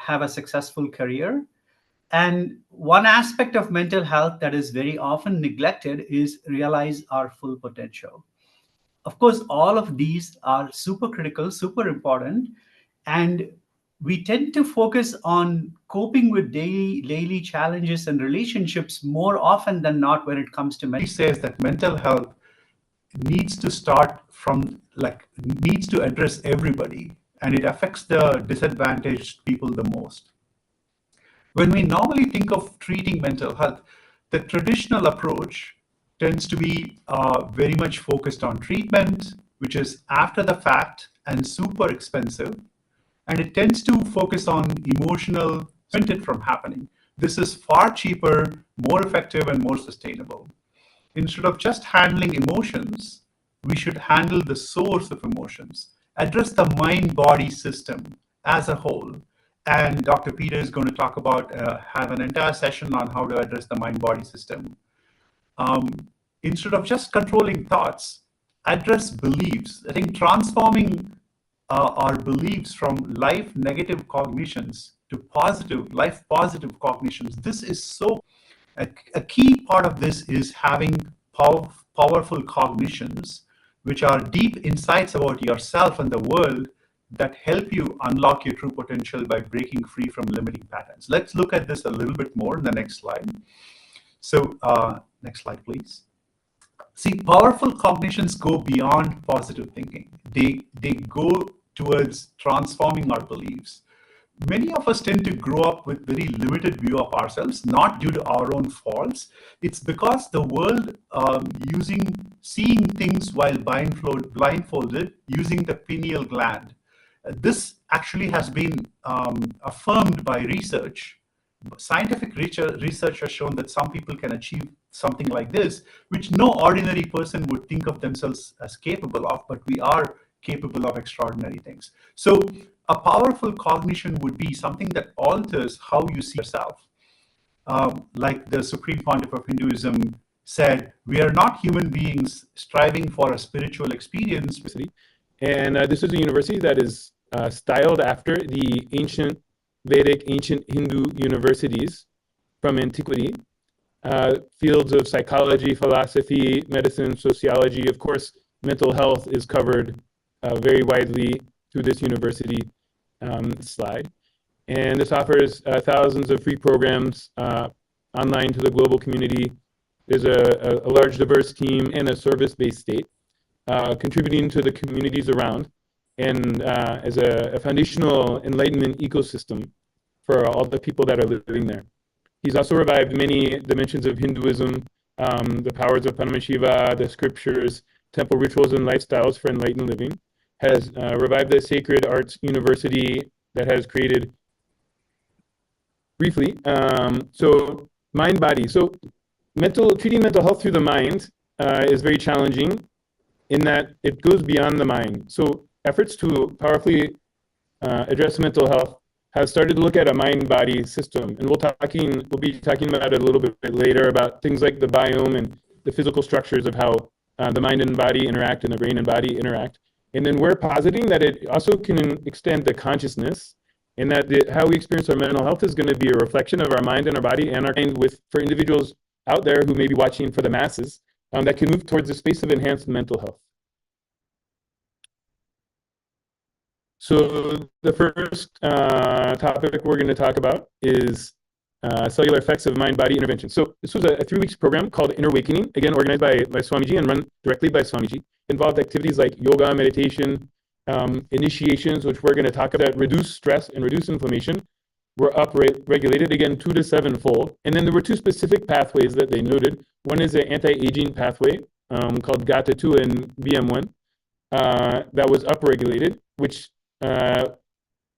have a successful career. And one aspect of mental health that is very often neglected is realize our full potential. Of course, all of these are super critical, super important, and we tend to focus on coping with daily challenges and relationships more often than not when it comes to mental. He says that mental health needs to start from needs to address everybody, and it affects the disadvantaged people the most. When we normally think of treating mental health, the traditional approach tends to be very much focused on treatment, which is after the fact and super expensive. And it tends to focus on emotional, prevent it from happening. This is far cheaper, more effective, and more sustainable. Instead of just handling emotions, we should handle the source of emotions, address the mind-body system as a whole. And Dr. Peter is going to talk about, have an entire session on how to address the mind-body system. Instead of just controlling thoughts, address beliefs. I think transforming our beliefs from life negative cognitions to life positive cognitions. This is so, a key part of this is having powerful cognitions, which are deep insights about yourself and the world that help you unlock your true potential by breaking free from limiting patterns. Let's look at this a little bit more in the next slide. So next slide, please. See, powerful cognitions go beyond positive thinking. They go towards transforming our beliefs. Many of us tend to grow up with very limited view of ourselves, not due to our own faults. It's because the world seeing things while blindfolded using the pineal gland. This actually has been affirmed by research. Scientific research has shown that some people can achieve something like this, which no ordinary person would think of themselves as capable of, but we are capable of extraordinary things. So a powerful cognition would be something that alters how you see yourself. Like the Supreme Pontiff of Hinduism said, we are not human beings striving for a spiritual experience. And this is a university that is styled after the ancient Vedic, ancient Hindu universities from antiquity. Fields of psychology, philosophy, medicine, sociology. Of course, mental health is covered very widely through this university slide. And this offers thousands of free programs online to the global community. There's a large diverse team and a service-based state contributing to the communities around, and as a foundational enlightenment ecosystem for all the people that are living there. He's also revived many dimensions of Hinduism, the powers of Paramashiva, the scriptures, temple rituals, and lifestyles for enlightened living. Has revived the Sacred Arts University that has created, briefly, so mind-body. So treating mental health through the mind is very challenging in that it goes beyond the mind. So efforts to powerfully address mental health have started to look at a mind-body system, and we'll be talking about it a little bit later about things like the biome and the physical structures of how the mind and body interact and the brain and body interact. And then we're positing that it also can extend to consciousness, and that how we experience our mental health is going to be a reflection of our mind and our body and our mind for individuals out there who may be watching, for the masses, that can move towards a space of enhanced mental health. So the first topic we're going to talk about is cellular effects of mind-body intervention. So this was a 3-week program called Inner Awakening, again organized by Swamiji and run directly by Swamiji. Involved activities like yoga, meditation, initiations, which we're going to talk about, reduce stress and reduce inflammation, were up-regulated, again, 2 to 7-fold. And then there were 2 specific pathways that they noted. One is an anti-aging pathway called GATA2 and BM1 that was up-regulated, which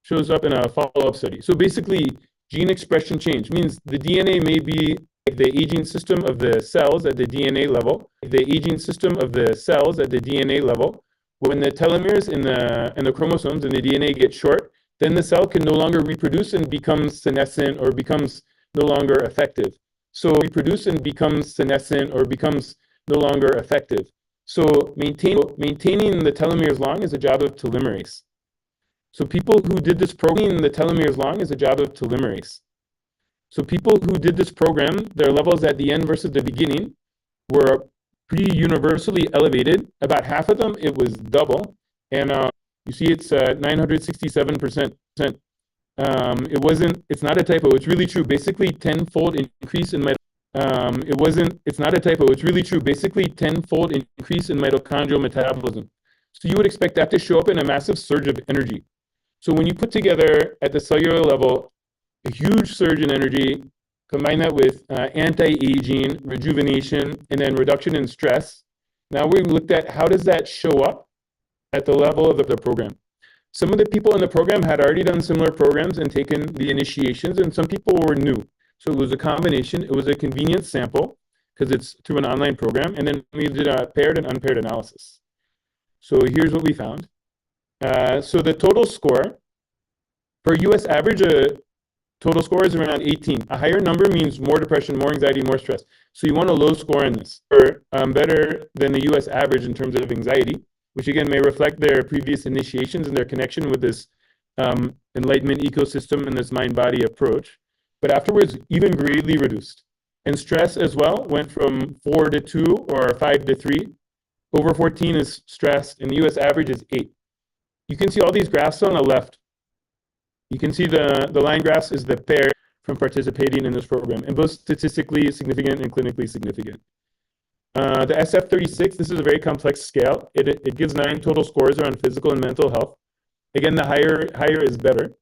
shows up in a follow-up study. So basically, gene expression change means the DNA may be like the aging system of the cells at the DNA level. The aging system of the cells at the DNA level. When the telomeres in the chromosomes in the DNA get short, then the cell can no longer reproduce and becomes senescent or becomes no longer effective. So reproduce and becomes senescent or becomes no longer effective. So maintaining the telomeres long is a job of telomerase. So people who did this program, the telomeres long is a job of telomerase. So people who did this program, their levels at the end versus the beginning were pretty universally elevated. About half of them, it was double. And you see it's 967%. It's not a typo, it's really true. Basically 10-fold increase in it's not a typo, it's really true. Basically 10-fold increase in mitochondrial metabolism. So you would expect that to show up in a massive surge of energy. So when you put together at the cellular level a huge surge in energy, combine that with anti-aging, rejuvenation, and then reduction in stress, now we looked at how does that show up at the level of the program. Some of the people in the program had already done similar programs and taken the initiations, and some people were new. So it was a combination. It was a convenient sample because it's through an online program, and then we did a paired and unpaired analysis. So here's what we found. So the total score, for US average, total score is around 18. A higher number means more depression, more anxiety, more stress. So you want a low score in this, or better than the US average in terms of anxiety, which again may reflect their previous initiations and their connection with this enlightenment ecosystem and this mind-body approach. But afterwards, even greatly reduced. And stress as well went from 4 to 2 or 5 to 3. Over 14 is stress, and the US average is 8. You can see all these graphs on the left. You can see the line graphs is the pair from participating in this program, and both statistically significant and clinically significant. The SF36, this is a very complex scale. It gives 9 total scores around physical and mental health. Again, the higher is better.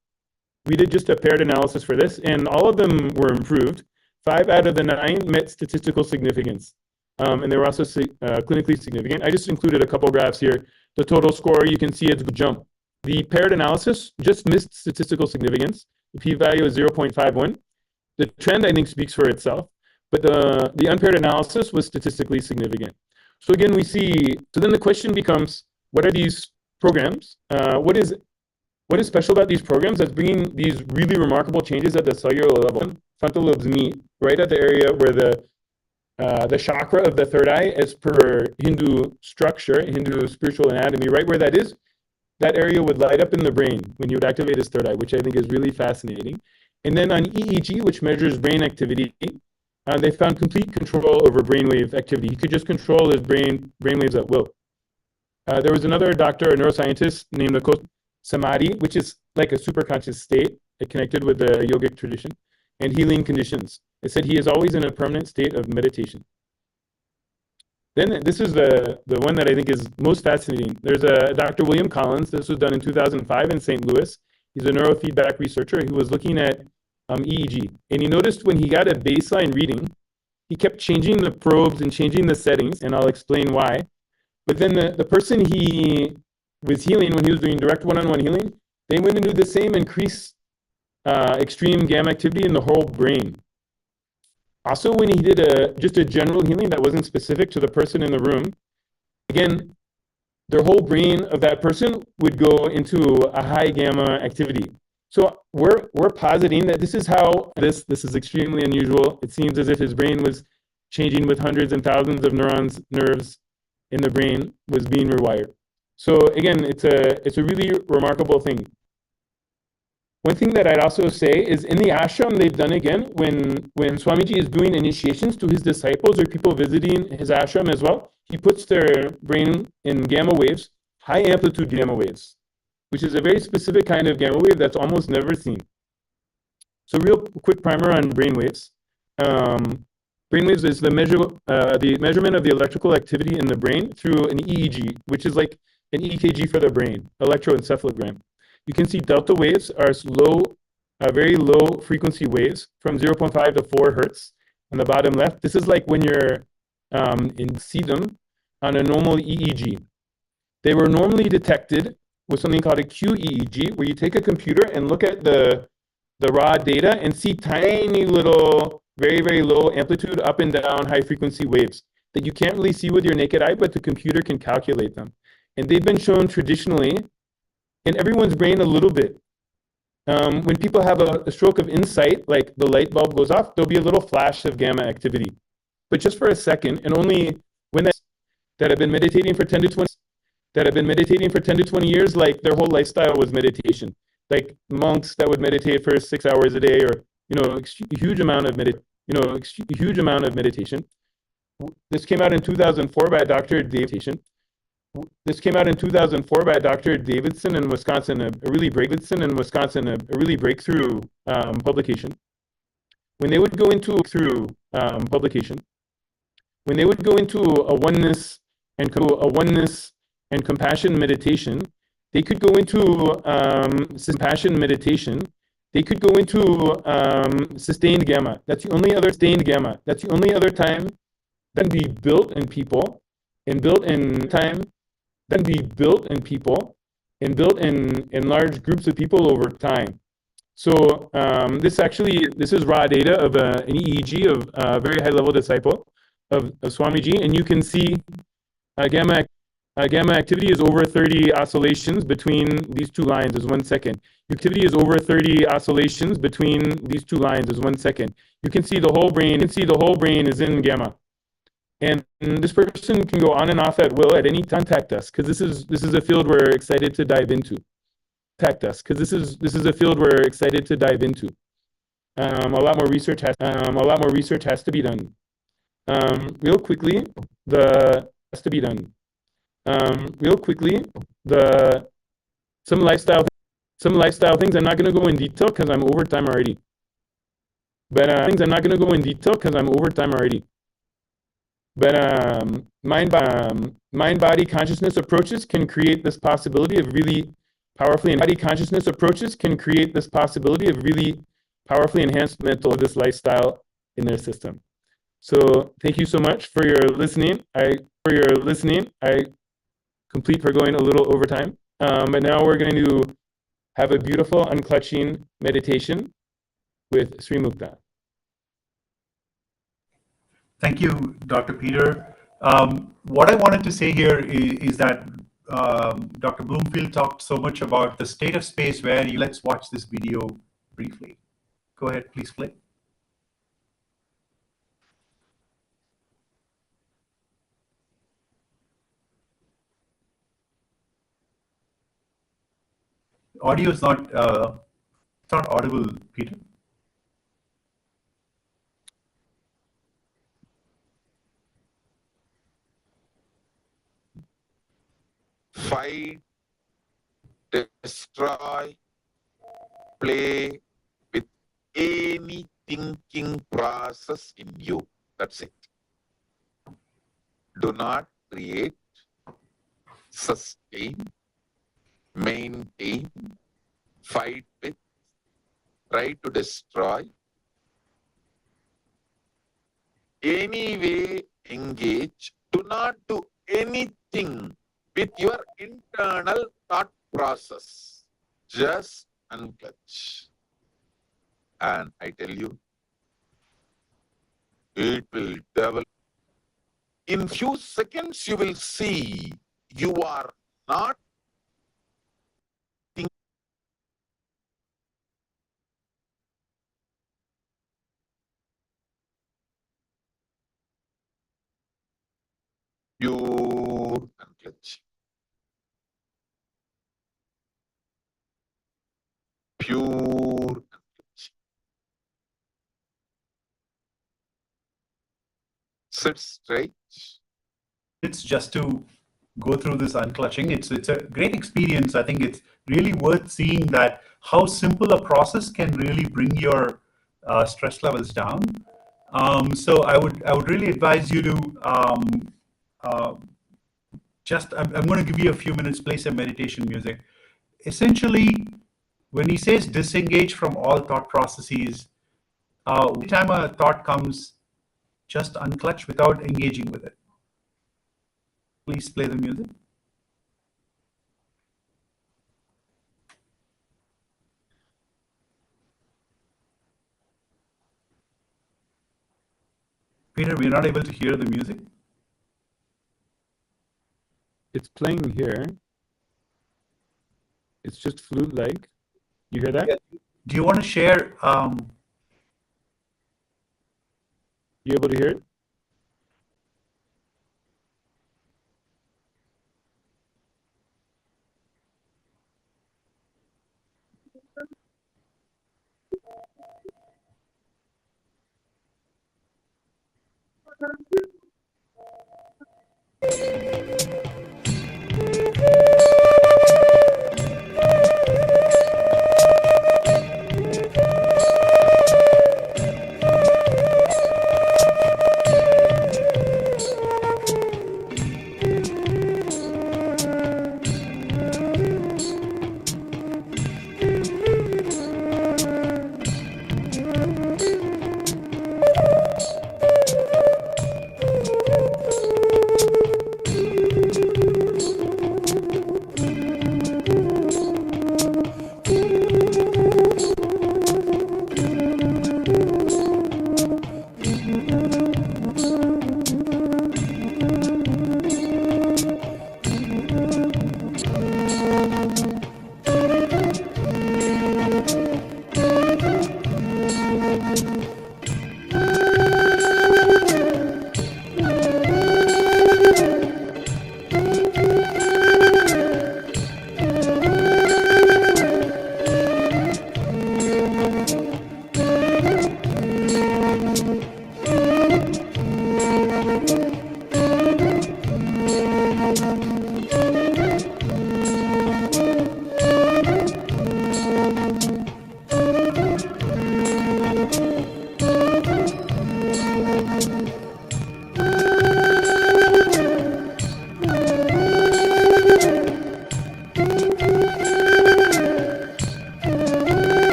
We did just a paired analysis for this, and all of them were improved. 5 out of the 9 met statistical significance, and they were also clinically significant. I just included a couple graphs here. The total score, you can see it's a jump. The paired analysis just missed statistical significance. The p-value is 0.51. The trend, I think, speaks for itself, but the unpaired analysis was statistically significant. So again, so then the question becomes, what are these programs? What is special about these programs that's bringing these really remarkable changes at the cellular level? Frontal lobes meet right at the area where the chakra of the third eye, as per Hindu structure, Hindu spiritual anatomy, right where that is, that area would light up in the brain when you would activate his third eye, which I think is really fascinating. And then on EEG, which measures brain activity, they found complete control over brainwave activity. He could just control his brainwaves at will. There was another doctor, a neuroscientist named Samadhi, which is like a superconscious state. It connected with the yogic tradition and healing conditions. It said he is always in a permanent state of meditation. Then this is the one that I think is most fascinating. There's a Dr. William Collins. This was done in 2005 in St. Louis. He's a neurofeedback researcher who was looking at EEG. And he noticed when he got a baseline reading, he kept changing the probes and changing the settings, and I'll explain why. But then the person he was healing, when he was doing direct one-on-one healing, they went into the same increased extreme gamma activity in the whole brain. Also, when he did just a general healing that wasn't specific to the person in the room, again, their whole brain of that person would go into a high gamma activity. So we're positing that this is how this is extremely unusual. It seems as if his brain was changing with hundreds and thousands of nerves in the brain was being rewired. So again, it's a really remarkable thing. One thing that I'd also say is in the ashram, they've done again, when Swamiji is doing initiations to his disciples or people visiting his ashram as well, he puts their brain in gamma waves, high amplitude gamma waves, which is a very specific kind of gamma wave that's almost never seen. So real quick primer on brainwaves. Brainwaves is the measurement of the electrical activity in the brain through an EEG, which is like an EKG for the brain, electroencephalogram. You can see delta waves are very low frequency waves from 0.5 to 4 hertz on the bottom left. This is like when you're see them on a normal EEG. They were normally detected with something called a QEEG, where you take a computer and look at the raw data and see tiny little, very, very low amplitude up and down high frequency waves that you can't really see with your naked eye, but the computer can calculate them. And they've been shown traditionally in everyone's brain a little bit. When people have a stroke of insight, like the light bulb goes off, there'll be a little flash of gamma activity. But just for a second, and only when that have been meditating for 10 to 20, that have been meditating for 10 to 20 years, like their whole lifestyle was meditation. Like monks that would meditate for 6 hours a day, or huge amount of meditation. This came out in 2004 by Dr. Davidson. This came out in 2004 by Dr. Davidson in Wisconsin, a really breakthrough publication. When they would go into a oneness and compassion meditation, they could go into compassion meditation. They could go into sustained gamma. That's the only other time that can be built in people and built in time. That can be built in people and built in large groups of people over time. So this is raw data of an EEG of a very high level disciple of Swamiji, and you can see gamma activity is over 30 oscillations between these two lines as 1 second. Activity is over 30 oscillations between these two lines as 1 second. You can see the whole brain. Is in gamma, and this person can go on and off at will at any time. Contact us, because this is a field we're excited to dive into. A lot more research has to be done. Real quickly, some lifestyle things. I'm not going to go in detail because I'm over time already. Mind-body consciousness approaches can create this possibility of really powerfully enhanced mental of this lifestyle in their system. So thank you so much for your listening. I complete for going a little over time. But now we're going to have a beautiful unclutching meditation with Sri Mukta. Thank you, Dr. Peter. What I wanted to say here is that Dr. Bloomfield talked so much about the state of space where let's watch this video briefly. Go ahead, please play. Audio is not audible, Peter. Fight, destroy, play with any thinking process in you. That's it. Do not create, sustain, maintain, fight with, try to destroy. Anyway, engage. Do not do anything with your internal thought process. Just unclutch. And I tell you, it will develop. In few seconds, you will see you are not pure unclutch. Pure unclutch. Sit straight. It's just to go through this unclutching. It's a great experience. I think it's really worth seeing that how simple a process can really bring your stress levels down. So I would really advise you to I'm going to give you a few minutes, play some meditation music. Essentially, when he says disengage from all thought processes, every time a thought comes, just unclutch without engaging with it. Please play the music. Peter, we're not able to hear the music. It's playing here. It's just flute-like. You hear that? Yeah. Do you want to share? You able to hear it?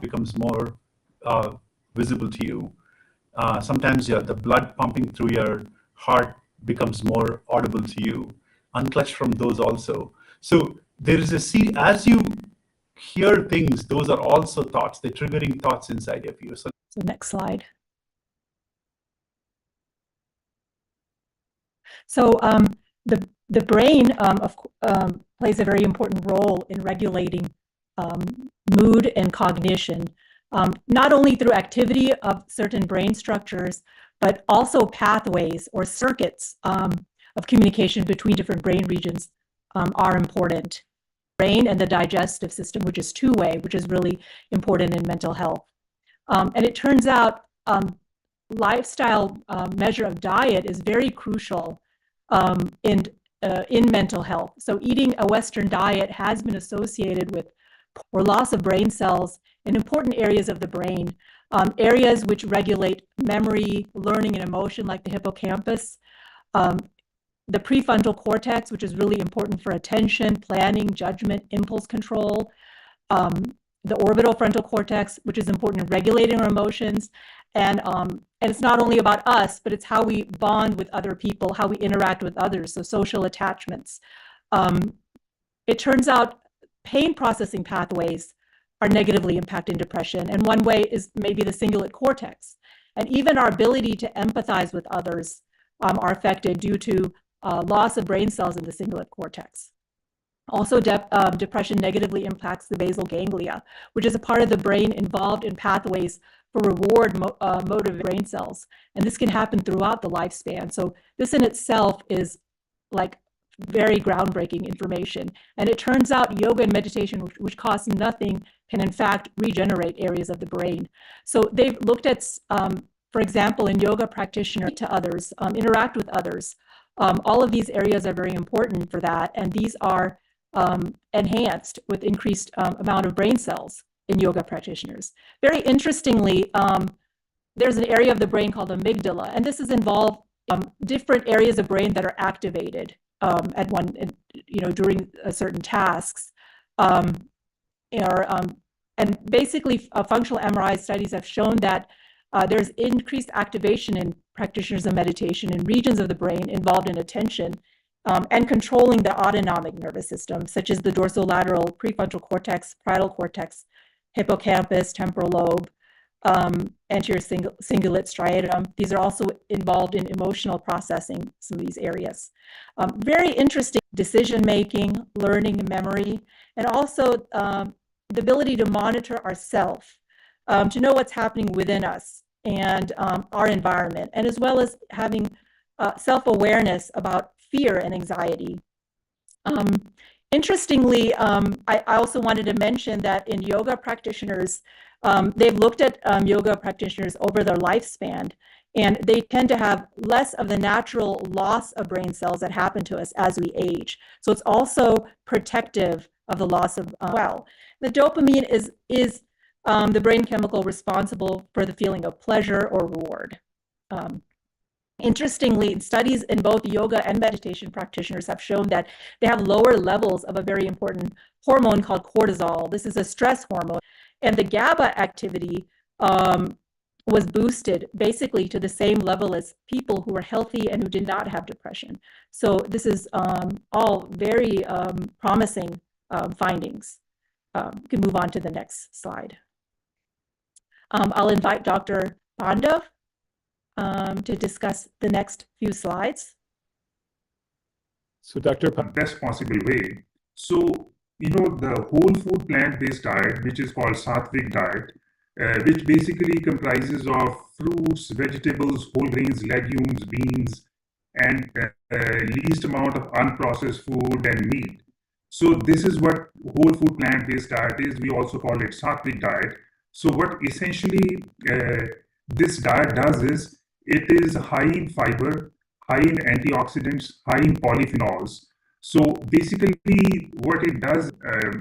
becomes more visible to you. Sometimes the blood pumping through your heart becomes more audible to you. Unclutch from those also. So there is as you hear things, those are also thoughts. They're triggering thoughts inside of you. So next slide. So the brain plays a very important role in regulating mood and cognition, not only through activity of certain brain structures, but also pathways or circuits of communication between different brain regions are important. Brain and the digestive system, which is two-way, which is really important in mental health. And it turns out lifestyle measure of diet is very crucial in mental health. So eating a Western diet has been associated with poor loss of brain cells in important areas of the brain, areas which regulate memory, learning, and emotion, like the hippocampus, the prefrontal cortex, which is really important for attention, planning, judgment, impulse control, the orbital frontal cortex, which is important in regulating our emotions. And it's not only about us, but it's how we bond with other people, how we interact with others, so social attachments. It turns out pain processing pathways are negatively impacting depression. And one way is maybe the cingulate cortex. And even our ability to empathize with others are affected due to loss of brain cells in the cingulate cortex. Also, depression negatively impacts the basal ganglia, which is a part of the brain involved in pathways for reward motive brain cells. And this can happen throughout the lifespan. So this in itself is like very groundbreaking information. And it turns out yoga and meditation, which costs nothing, can in fact regenerate areas of the brain. So they've looked at, for example, in yoga practitioner to others, interact with others. All of these areas are very important for that. And these are enhanced with increased amount of brain cells in yoga practitioners. Very interestingly, there's an area of the brain called amygdala, and this is involved different areas of brain that are activated at one, during certain tasks. And basically, functional MRI studies have shown that there's increased activation in practitioners of meditation in regions of the brain involved in attention and controlling the autonomic nervous system, such as the dorsolateral prefrontal cortex, parietal cortex, hippocampus, temporal lobe, anterior cingulate striatum. These are also involved in emotional processing, some of these areas. Very interesting decision-making, learning, memory, and also the ability to monitor ourself, to know what's happening within us and our environment, and as well as having self-awareness about fear and anxiety. Interestingly, I also wanted to mention that in yoga practitioners, they've looked at yoga practitioners over their lifespan, and they tend to have less of the natural loss of brain cells that happen to us as we age. So it's also protective of the loss of well. The dopamine is the brain chemical responsible for the feeling of pleasure or reward. Interestingly, studies in both yoga and meditation practitioners have shown that they have lower levels of a very important hormone called cortisol. This is a stress hormone, and the GABA activity was boosted basically to the same level as people who were healthy and who did not have depression. So this is all very promising findings. You can move on to the next slide. I'll invite Dr. Pandav to discuss the next few slides. So Dr. Best possible way. So, the whole food plant-based diet, which is called Sattvic diet, which basically comprises of fruits, vegetables, whole grains, legumes, beans, and least amount of unprocessed food and meat. So this is what whole food plant-based diet is. We also call it Sattvic diet. So what essentially this diet does is, it is high in fiber, high in antioxidants, high in polyphenols. So basically what it does,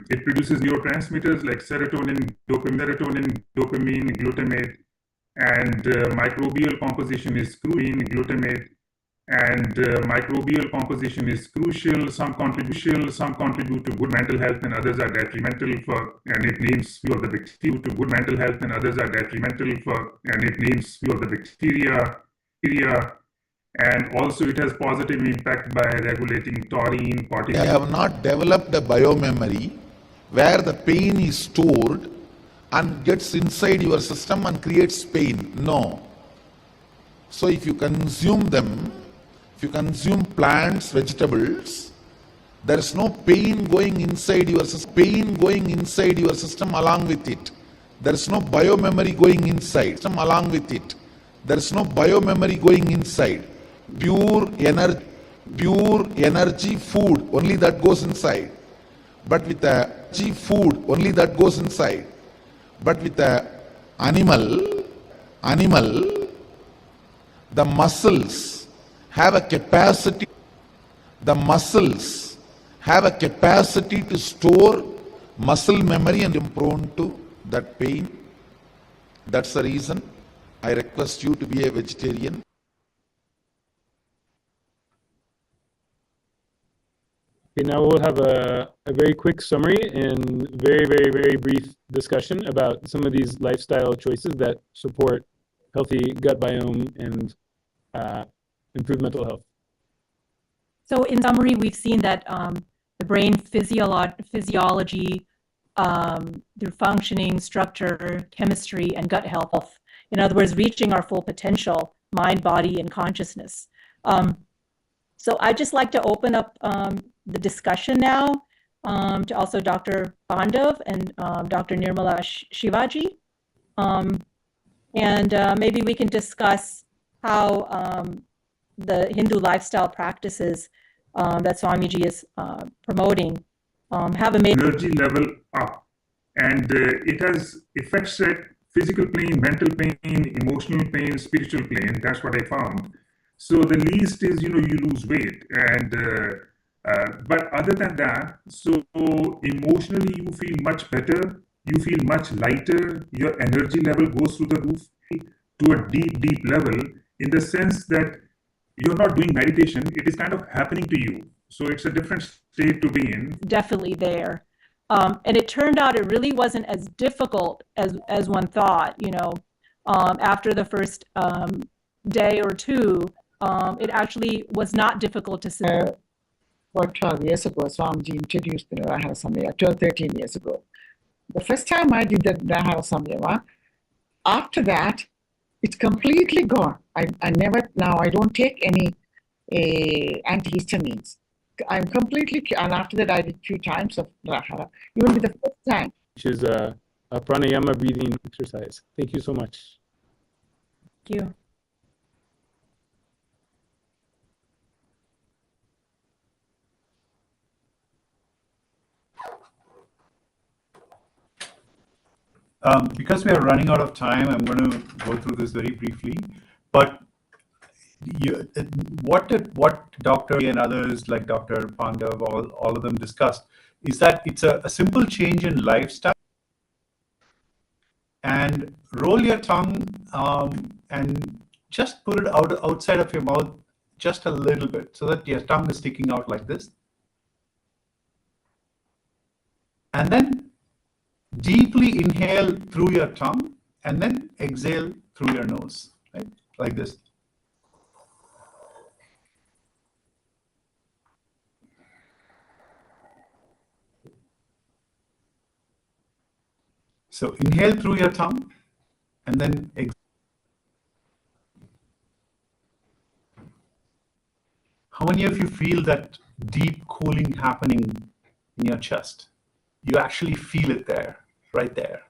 it produces neurotransmitters like serotonin, dopamine, glutamate, and microbial composition is glutamate, and microbial composition is crucial. Some contribute to good mental health and others are detrimental and it names few of the bacteria to good mental health and others are detrimental and it names few of the bacteria. And also it has positive impact by regulating taurine, cortisol. I have not developed a biomemory where the pain is stored and gets inside your system and creates pain. No. So if you consume them, if you consume plants, vegetables, there is no pain going inside your system, along with it. There is no biomemory going inside, along with it. There is no biomemory going inside. Pure energy food, only that goes inside. But with the food, only that goes inside. But with the animal, the muscles have a capacity. The muscles have a capacity to store muscle memory and are prone to that pain. That's the reason I request you to be a vegetarian. Okay, now we'll have a very quick summary and very brief discussion about some of these lifestyle choices that support healthy gut biome and improved mental health. So in summary, we've seen that the brain physiology through functioning, structure, chemistry, and gut health. In other words, reaching our full potential, mind, body, and consciousness. So I'd just like to open up the discussion now to also Dr. Pandav and Dr. Nirmala Shivaji. And maybe we can discuss how the Hindu lifestyle practices that Swamiji is promoting have a major energy level up, and it has effects at physical plane, mental plane, emotional plane, spiritual plane. That's what I found. So the least is, you lose weight, and but other than that, so emotionally you feel much better, you feel much lighter, your energy level goes through the roof to a deep level, in the sense that you're not doing meditation, it is kind of happening to you. So it's a different state to be in. Definitely there. And it turned out it really wasn't as difficult as one thought, after the first day or two. It actually was not difficult to see. About 12 years ago, Swamiji introduced the Nirahara Samyama, 12, 13 years ago. The first time I did the Nirahara Samyama, after that, it's completely gone. I don't take any antihistamines. I'm completely, and after that I did 2 times of Nirahara, even with the first time. Which is a pranayama breathing exercise. Thank you so much. Thank you. Because we are running out of time, I'm going to go through this very briefly. But what Dr. and others like Dr. Pandav, all of them discussed, is that it's a simple change in lifestyle. And roll your tongue and just put it outside of your mouth just a little bit so that your tongue is sticking out like this. And then deeply inhale through your tongue and then exhale through your nose, right? Like this. So inhale through your tongue and then exhale. How many of you feel that deep cooling happening in your chest? You actually feel it there, right there.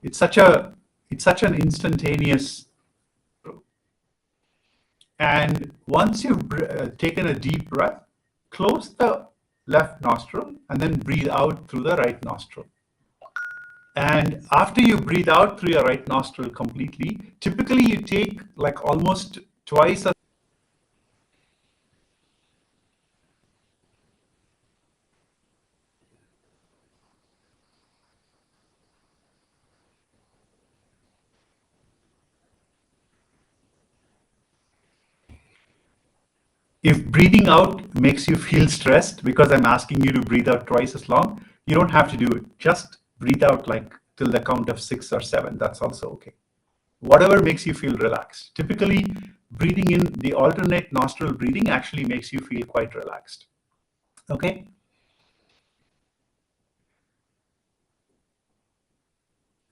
It's such an instantaneous. And once you've taken a deep breath, close the left nostril and then breathe out through the right nostril. And after you breathe out through your right nostril completely, typically you take like almost twice as if breathing out makes you feel stressed because I'm asking you to breathe out twice as long, you don't have to do it. Just breathe out like till the count of 6 or 7. That's also okay. Whatever makes you feel relaxed. Typically, breathing in the alternate nostril breathing actually makes you feel quite relaxed. Okay?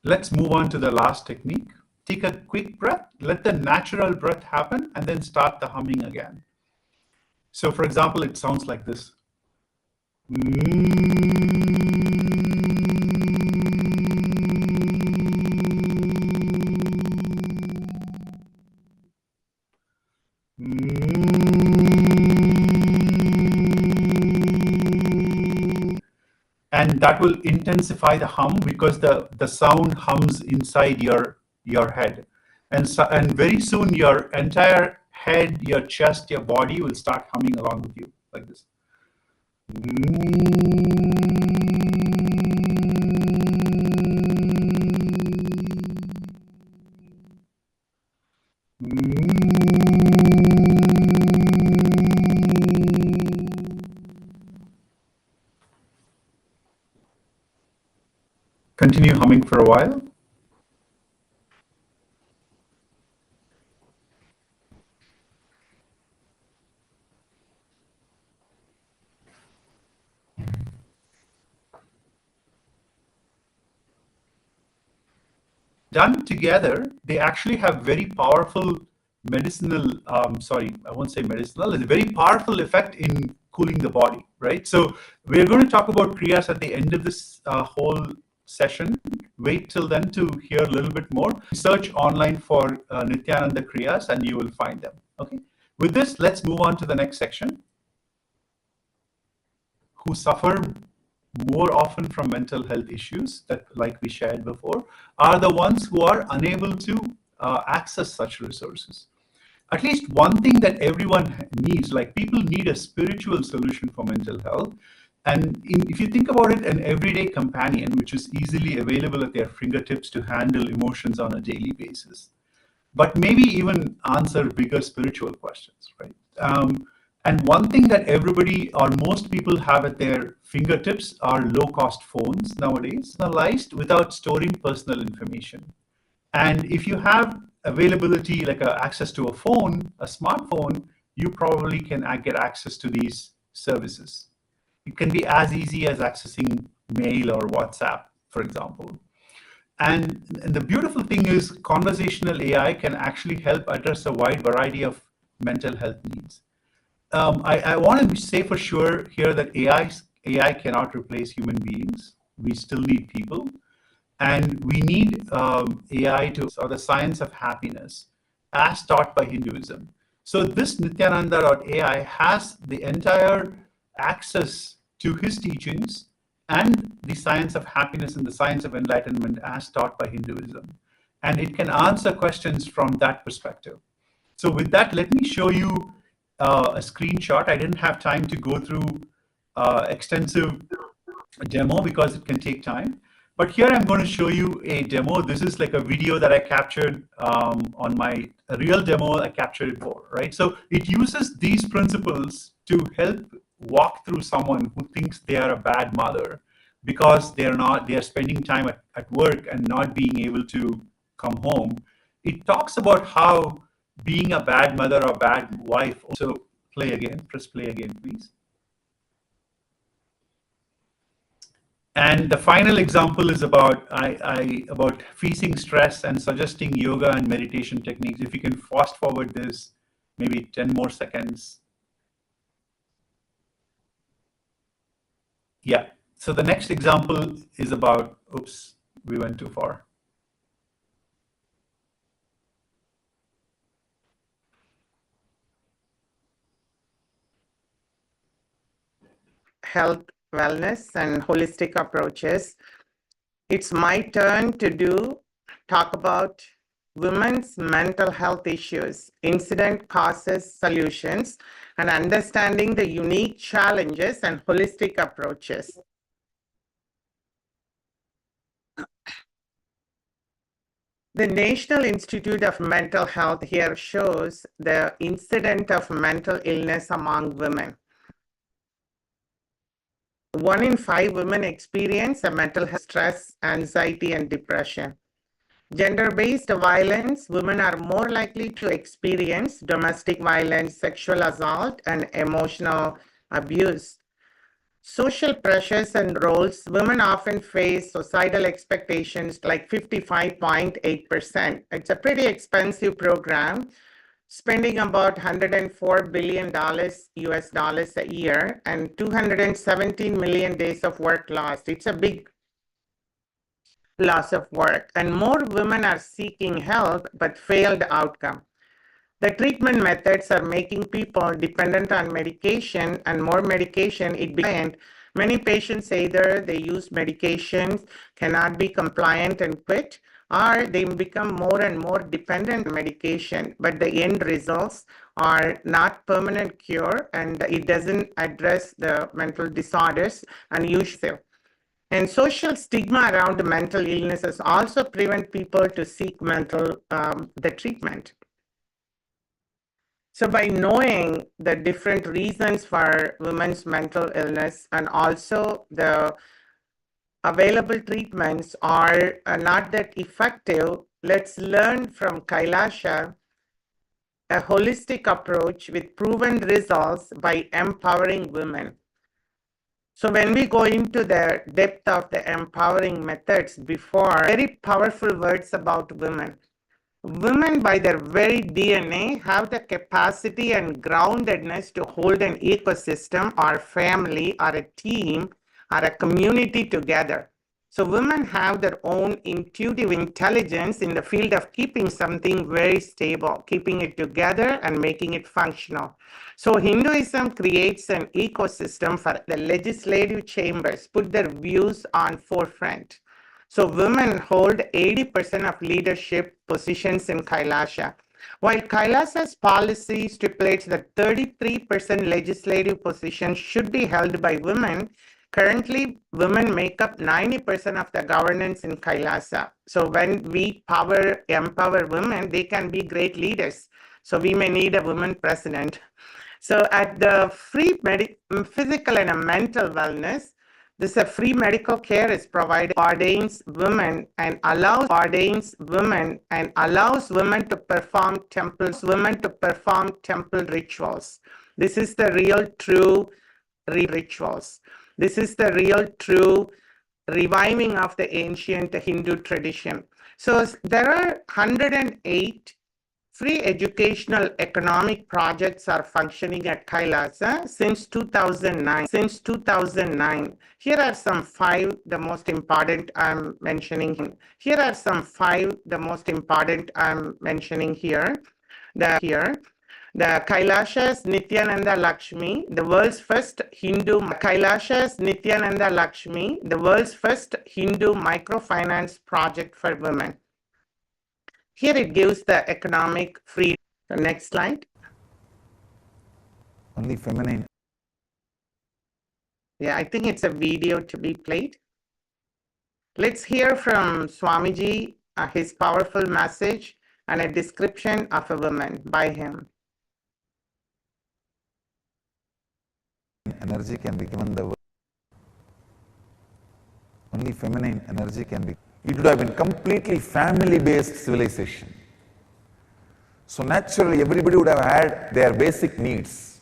Let's move on to the last technique. Take a quick breath, let the natural breath happen, and then start the humming again. So for example, it sounds like this. And that will intensify the hum because the sound hums inside your head. And very soon your entire head, your chest, your body will start humming along with you like this. Continue humming for a while. Done together, they actually have very powerful medicinal, sorry, I won't say medicinal, it's a very powerful effect in cooling the body, right? So we're going to talk about kriyas at the end of this whole session. Wait till then to hear a little bit more. Search online for Nityananda kriyas and you will find them, okay? With this, let's move on to the next section. Who suffer more often from mental health issues that, like we shared before, are the ones who are unable to access such resources. At least one thing that everyone needs, like people need a spiritual solution for mental health. And if you think about it, an everyday companion, which is easily available at their fingertips to handle emotions on a daily basis, but maybe even answer bigger spiritual questions, right? And one thing that everybody or most people have at their fingertips are low-cost phones nowadays, personalized without storing personal information. And if you have availability, like access to a phone, a smartphone, you probably can get access to these services. It can be as easy as accessing mail or WhatsApp, for example. And the beautiful thing is conversational AI can actually help address a wide variety of mental health needs. I want to say for sure here that AI cannot replace human beings. We still need people. And we need AI or the science of happiness as taught by Hinduism. So this Nityananda.ai has the entire access to his teachings and the science of happiness and the science of enlightenment as taught by Hinduism. And it can answer questions from that perspective. So with that, let me show you a screenshot. I didn't have time to go through extensive demo because it can take time. But here I'm going to show you a demo. This is like a video that I captured on my real demo. I captured it for, right? So it uses these principles to help walk through someone who thinks they are a bad mother because they are spending time at work and not being able to come home. It talks about how being a bad mother or bad wife. So press play again, please. And the final example is about about facing stress and suggesting yoga and meditation techniques. If you can fast forward this, maybe 10 more seconds. Yeah. So the next example is about, oops, we went too far. Health, wellness, and holistic approaches. It's my turn to talk about women's mental health issues, incident causes, solutions, and understanding the unique challenges and holistic approaches. The National Institute of Mental Health here shows the incident of mental illness among women. 1 in 5 women experience a mental health stress, anxiety, and depression. Gender-based violence, women are more likely to experience domestic violence, sexual assault, and emotional abuse. Social pressures and roles, women often face societal expectations like 55.8%. It's a pretty expensive program, spending about $104 billion US dollars a year and 217 million days of work lost. It's a big loss of work, and more women are seeking help but failed outcome. The treatment methods are making people dependent on medication, and more medication it becomes. Many patients either they use medications, cannot be compliant and quit, or they become more and more dependent on medication, but the end results are not permanent cure, and it doesn't address the mental disorders unusually. And social stigma around mental illnesses also prevent people to seek the treatment. So by knowing the different reasons for women's mental illness and also the available treatments are not that effective, let's learn from Kailasa a holistic approach with proven results by empowering women. So when we go into the depth of the empowering methods before, very powerful words about women. Women, by their very DNA, have the capacity and groundedness to hold an ecosystem or family or a team or a community together. So women have their own intuitive intelligence in the field of keeping something very stable, keeping it together and making it functional. So Hinduism creates an ecosystem for the legislative chambers, put their views on forefront. So women hold 80% of leadership positions in Kailasa. While Kailasa's policy stipulates that 33% legislative positions should be held by women, currently women make up 90% of the governance in Kailasa. So when we empower women, they can be great leaders. So we may need a woman president. So at the free physical and mental wellness, this free medical care is provided, ordains women and allows women to perform temple rituals. This is the real true rituals. This is the real true reviving of the ancient Hindu tradition. So there are 108 free educational economic projects are functioning at Kailasa since 2009. Here are some 5 the most important I'm mentioning here. The Kailasha's Nityananda Lakshmi, the world's first Hindu microfinance project for women. Here it gives the economic freedom. The next slide. Only feminine. Yeah, I think it's a video to be played. Let's hear from Swamiji, his powerful message and a description of a woman by him. Energy can be given the world. Only feminine energy can be. It would have been completely family-based civilization. So naturally, everybody would have had their basic needs.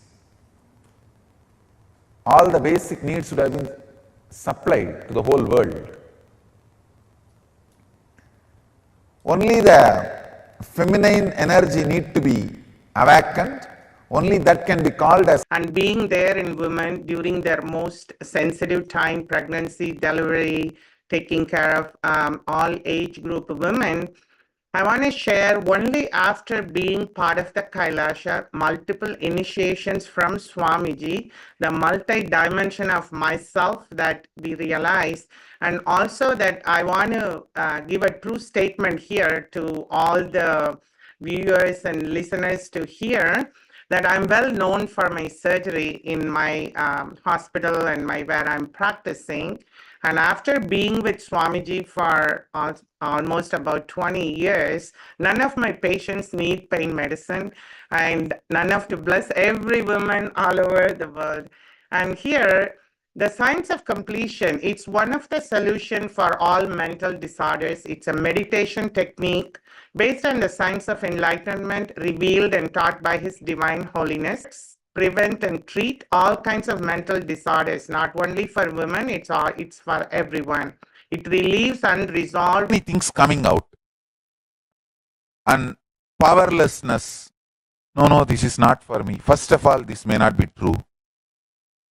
All the basic needs would have been supplied to the whole world. Only the feminine energy need to be awakened. Only that can be called as. And being there in women during their most sensitive time, pregnancy, delivery, taking care of all age group women, I want to share only after being part of the Kailasa, multiple initiations from Swamiji, the multi-dimension of myself that we realize, and also that I want to give a true statement here to all the viewers and listeners to hear that I'm well known for my surgery in my hospital and where I'm practicing. And after being with Swamiji for almost about 20 years, none of my patients need pain medicine, and none of to bless every woman all over the world. And here, the science of completion, it's one of the solutions for all mental disorders. It's a meditation technique based on the science of enlightenment revealed and taught by His Divine Holiness. Prevent and treat all kinds of mental disorders, not only for women, it's for everyone. It relieves unresolved Many things coming out. And powerlessness. No, this is not for me. First of all, this may not be true.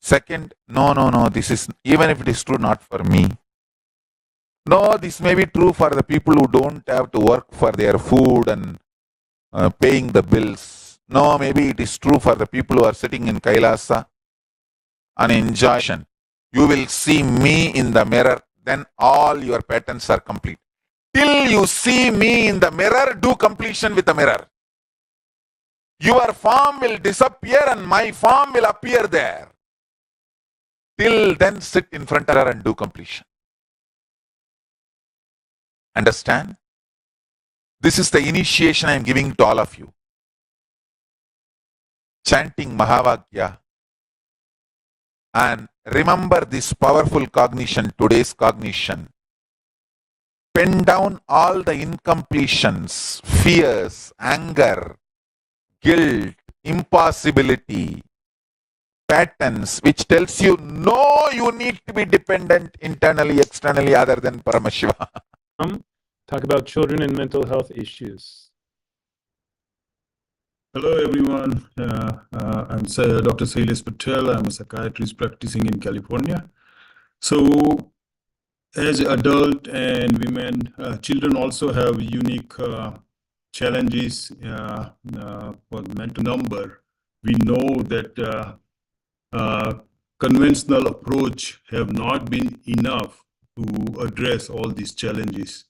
Second, no, this is, even if it is true, not for me. No, this may be true for the people who don't have to work for their food and paying the bills. No, maybe it is true for the people who are sitting in Kailasa and enjoying. You will see me in the mirror, then all your patterns are complete. Till you see me in the mirror, do completion with the mirror. Your form will disappear and my form will appear there. Till then, sit in front of her and do completion. Understand? This is the initiation I am giving to all of you. Chanting Mahavagya, and remember this powerful cognition, today's cognition. Pen down all the incompletions, fears, anger, guilt, impossibility, patterns which tells you no, you need to be dependent internally, externally other than Paramashiva. Talk about children and mental health issues. Hello, everyone. I'm Dr. Sailesh Patel. I'm a psychiatrist practicing in California. So, as adult and women, children also have unique challenges for mental number. We know that conventional approach have not been enough to address all these challenges.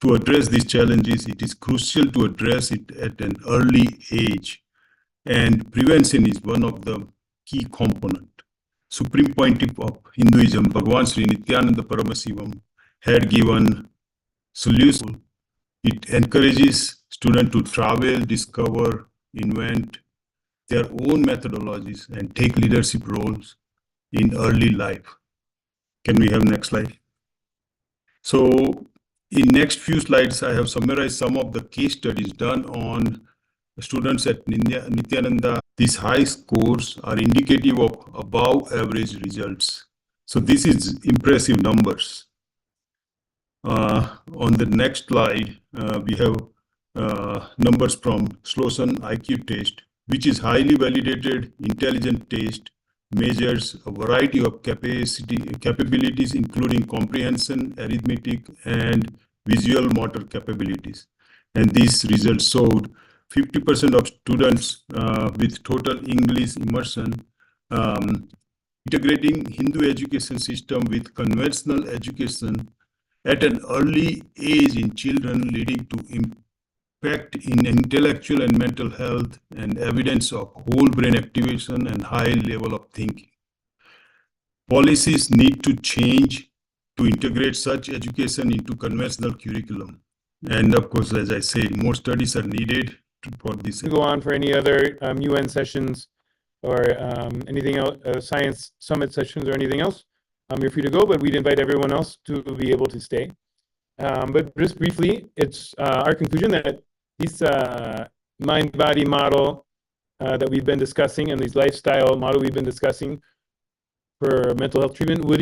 To address these challenges, it is crucial to address it at an early age. And prevention is one of the key components. Supreme Pontiff of Hinduism, Bhagavan Sri Nityananda Paramasivam, had given solution. It encourages students to travel, discover, invent their own methodologies and take leadership roles in early life. Can we have next slide? So in next few slides, I have summarized some of the case studies done on students at Nityananda. These high scores are indicative of above average results. So this is impressive numbers. On the next slide, we have numbers from Sloan IQ test, which is highly validated intelligent test, measures a variety of capabilities, including comprehension, arithmetic, and visual motor capabilities. And these results showed 50% of students with total English immersion, integrating Hindu education system with conventional education at an early age in children, leading to impact in intellectual and mental health and evidence of whole brain activation and high level of thinking. Policies need to change to integrate such education into conventional curriculum. And of course, as I said, more studies are needed for this. To go on for any other UN sessions or anything else, science summit sessions or anything else, you're free to go, but we'd invite everyone else to be able to stay. But just briefly, it's our conclusion that this mind-body model that we've been discussing and this lifestyle model we've been discussing for mental health treatment would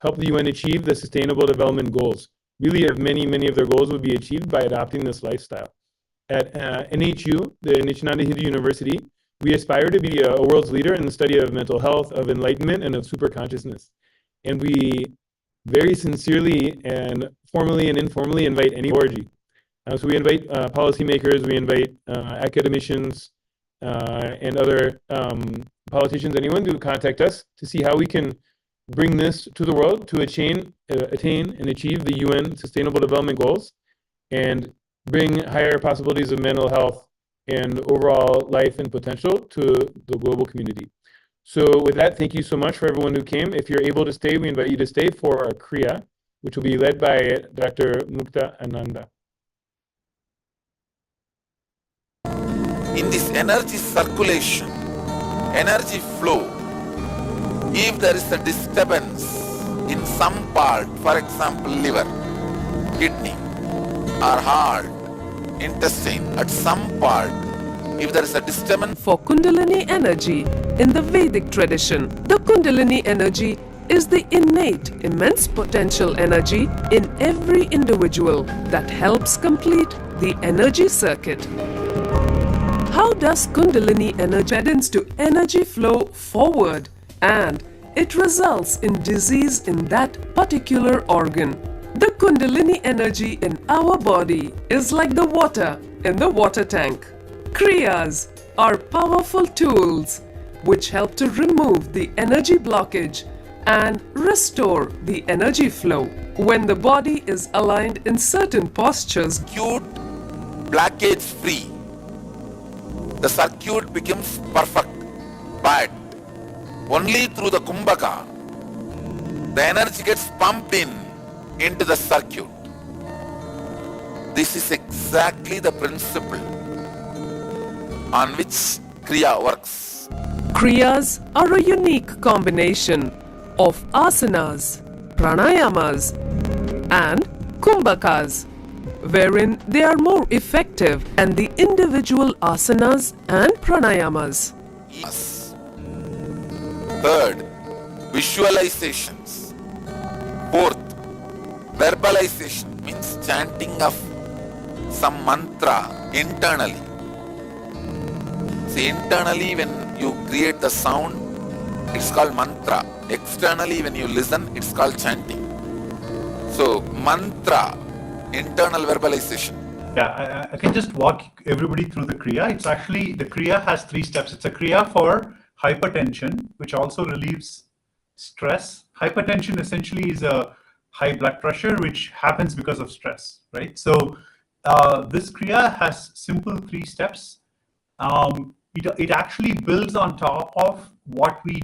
help the UN achieve the Sustainable Development Goals. Really, many of their goals would be achieved by adopting this lifestyle. At NHU, the Nishnanda Hindu University, we aspire to be a world's leader in the study of mental health, of enlightenment, and of superconsciousness. And we very sincerely and formally and informally invite any orgy. So we invite policymakers, we invite academicians, and other politicians, anyone, to contact us to see how we can bring this to the world to attain and achieve the UN Sustainable Development Goals and bring higher possibilities of mental health and overall life and potential to the global community. So with that, thank you so much for everyone who came. If you're able to stay, we invite you to stay for our kriya, which will be led by Dr. Mukta Ananda. In this energy circulation, energy flow, if there is a disturbance in some part, for example, liver, kidney, or heart, intestine, at some part, if there is a disturbance. For Kundalini energy, in the Vedic tradition, the Kundalini energy is the innate, immense potential energy in every individual that helps complete the energy circuit. How does Kundalini energy tends to energy flow forward and it results in disease in that particular organ? The Kundalini energy in our body is like the water in the water tank. Kriyas are powerful tools which help to remove the energy blockage and restore the energy flow. When the body is aligned in certain postures, Circuit blockage free. The circuit becomes perfect. But only through the kumbhaka, the energy gets pumped into the circuit. This is exactly the principle on which kriya works. Kriyas are a unique combination of asanas, pranayamas, and kumbhakas, wherein they are more effective and the individual asanas and pranayamas. Yes. Third, visualizations. Fourth, verbalization means chanting of some mantra internally. See, internally when you create the sound, it's called mantra. Externally when you listen, it's called chanting. So, mantra, internal verbalization. Yeah, I can just walk everybody through the kriya. It's actually, the kriya has 3 steps. It's a kriya for hypertension, which also relieves stress. Hypertension essentially is a high blood pressure, which happens because of stress, right? So this kriya has simple 3 steps. It actually builds on top of what we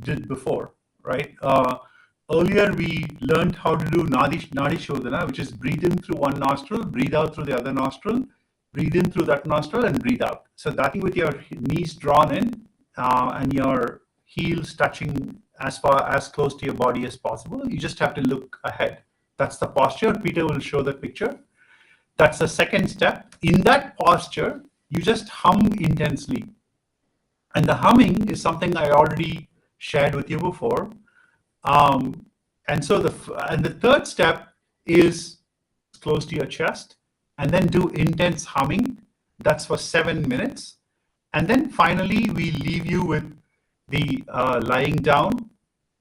did before, right? Earlier, we learned how to do Nadi Shodhana, which is breathe in through one nostril, breathe out through the other nostril, breathe in through that nostril, and breathe out. So that with your knees drawn in and your heels touching as close to your body as possible. You just have to look ahead. That's the posture. Peter will show the picture. That's the second step. In that posture, you just hum intensely. And the humming is something I already shared with you before. And the third step is close to your chest and then do intense humming. That's for 7 minutes. And then finally, we leave you with the lying down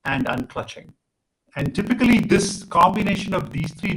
and unclutching. And typically this combination of these 3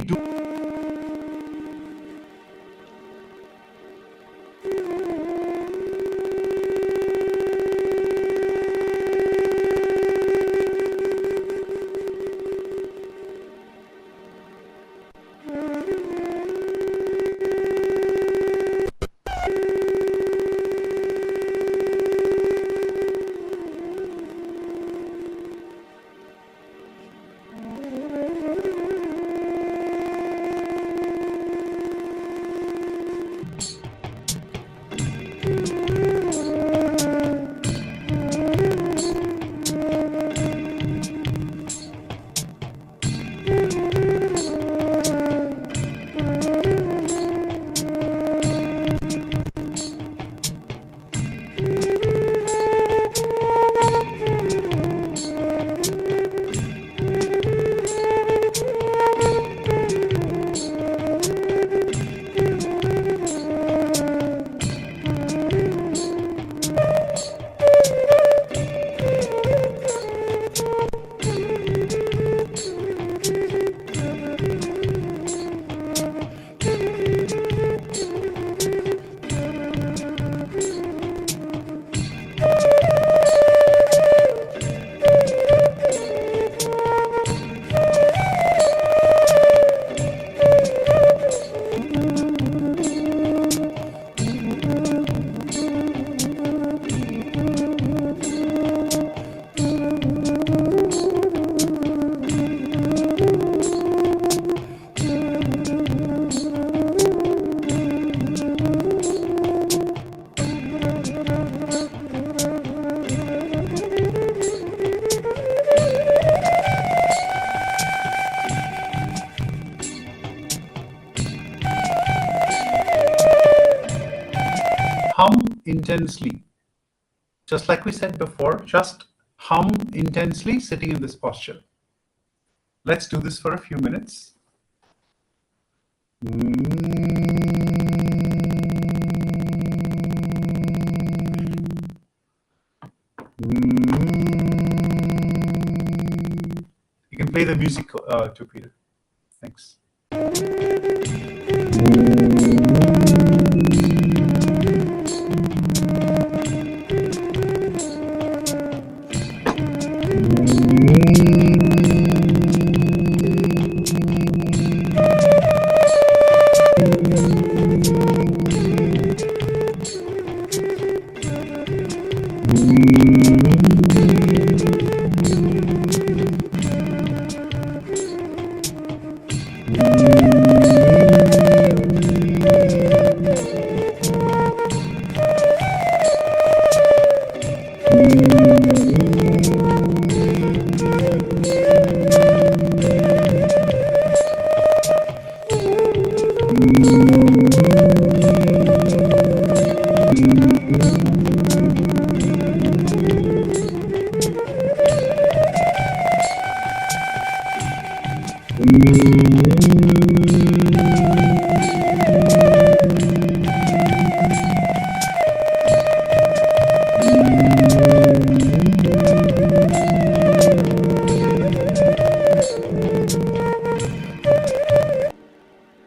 Hum intensely. Just like we said before, just hum intensely sitting in this posture. Let's do this for a few minutes. You can play the music too, Peter. Thanks.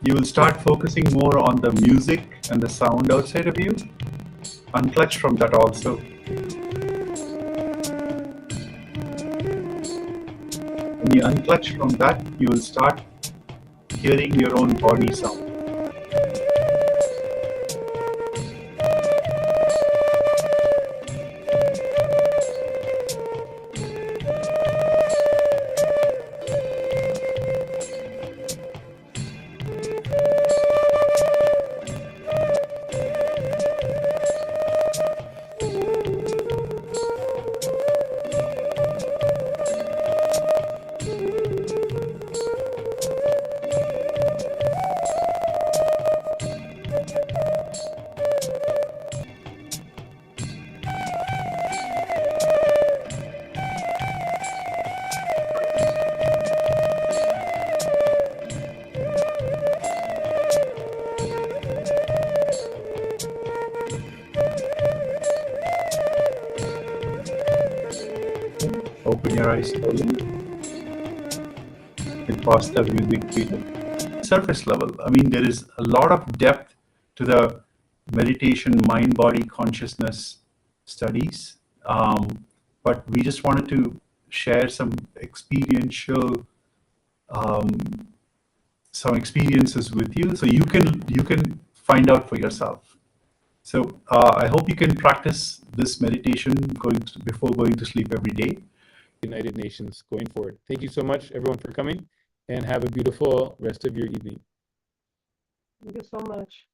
You will start focusing more on the music and the sound outside of you. Unclutch from that also. When you unclutch from that, you will start hearing your own body sound. Open your eyes slowly. It past the music feeling. Surface level. I mean, there is a lot of depth to the meditation, mind, body, consciousness studies. But we just wanted to share some experiential, some experiences with you, so you can find out for yourself. So I hope you can practice this meditation before going to sleep every day. United Nations going forward. Thank you so much, everyone, for coming, and have a beautiful rest of your evening. Thank you so much.